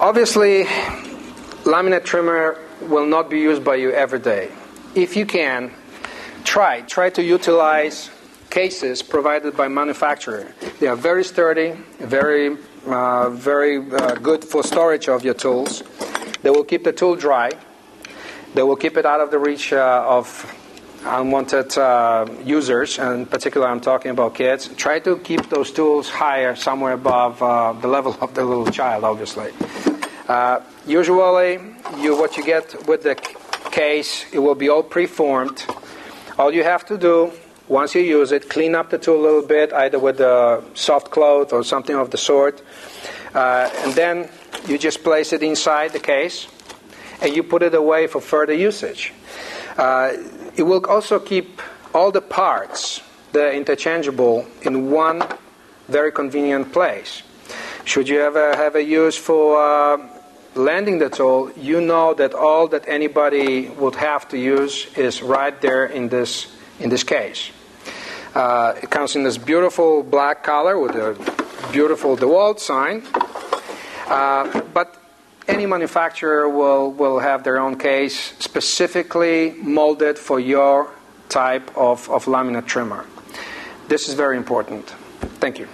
Obviously, laminate trimmer will not be used by you every day. If you can, try to utilize cases provided by manufacturer. They are very sturdy, very good for storage of your tools. They will keep the tool dry. They will keep it out of the reach of unwanted users, and in particular I'm talking about kids. Try to keep those tools higher, somewhere above the level of the little child, obviously. Usually, what you get with the case, it will be all preformed. All you have to do, once you use it, clean up the tool a little bit, either with a soft cloth or something of the sort, and then you just place it inside the case, and you put it away for further usage. It will also keep all the parts, the interchangeable, in one very convenient place. Should you ever have a use for landing the tool, you know that all that anybody would have to use is right there in this case. It comes in this beautiful black color with a beautiful DeWalt sign. But any manufacturer will have their own case specifically molded for your type of laminate trimmer. This is very important. Thank you.